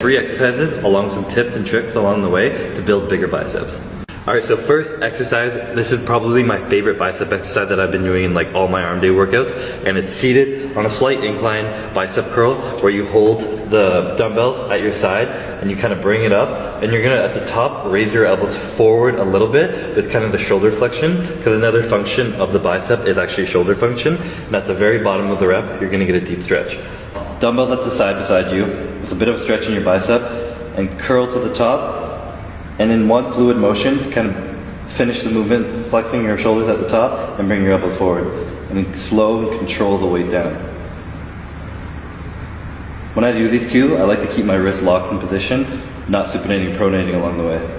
3 exercises along with some tips and tricks along the way to build bigger biceps. Alright, so first exercise, this is probably my favorite bicep exercise that I've been doing in like all my arm day workouts, and it's seated on a slight incline bicep curl where you hold the dumbbells at your side and you kind of bring it up, and you're gonna at the top raise your elbows forward a little bit with kind of the shoulder flexion, because another function of the bicep is actually shoulder function, and at the very bottom of the rep you're gonna get a deep stretch. Dumbbells at the side beside you with a bit of a stretch in your bicep, and curl to the top. And in one fluid motion, kind of finish the movement, flexing your shoulders at the top and bring your elbows forward. And then slow and control the weight down. When I do these two, I like to keep my wrist locked in position, not supinating and pronating along the way.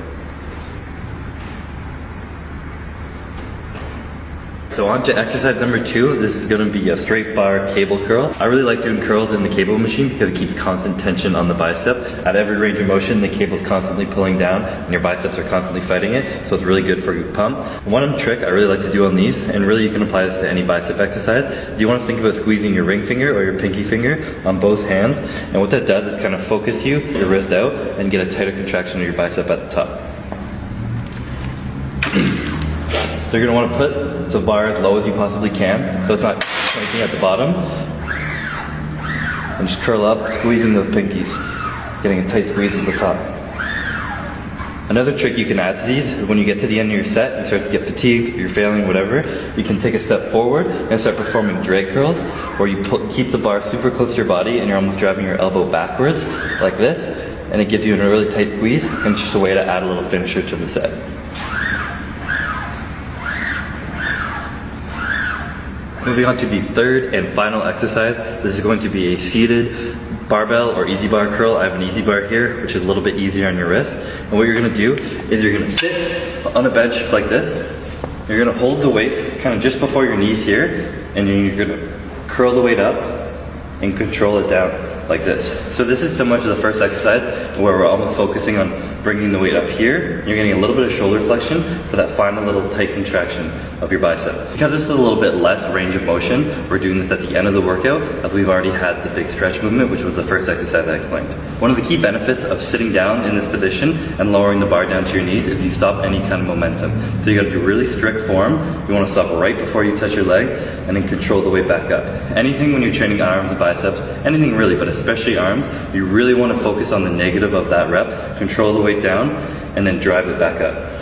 So on to exercise number 2. This is going to be a straight bar cable curl. I really like doing curls in the cable machine because it keeps constant tension on the bicep. At every range of motion, the cable is constantly pulling down and your biceps are constantly fighting it, so it's really good for your pump. One trick I really like to do on these, and really you can apply this to any bicep exercise, is you want to think about squeezing your ring finger or your pinky finger on both hands, and what that does is kind of focus your wrist out and get a tighter contraction of your bicep at the top. So you're going to want to put the bar as low as you possibly can, so it's not pointing at the bottom. And just curl up, squeezing the pinkies, getting a tight squeeze at the top. Another trick you can add to these is when you get to the end of your set, you start to get fatigued, you're failing, whatever, you can take a step forward and start performing drag curls, where you keep the bar super close to your body and you're almost driving your elbow backwards, like this, and it gives you a really tight squeeze, and it's just a way to add a little finisher to the set. Moving on to the third and final exercise. This is going to be a seated barbell or easy bar curl. I have an easy bar here, which is a little bit easier on your wrist. And what you're going to do is you're going to sit on a bench like this. You're going to hold the weight kind of just before your knees here, and you're going to curl the weight up and control it down like this. So this is similar to the first exercise where we're almost focusing on bringing the weight up here. You're getting a little bit of shoulder flexion for that final little tight contraction of your bicep. Because this is a little bit less range of motion, we're doing this at the end of the workout, as we've already had the big stretch movement, which was the first exercise I explained. One of the key benefits of sitting down in this position and lowering the bar down to your knees is you stop any kind of momentum. So you got to do really strict form. You want to stop right before you touch your legs and then control the weight back up. Anything when you're training arms and biceps, anything really, but especially arms, you really want to focus on the negative of that rep, control the weight down, and then drive it back up.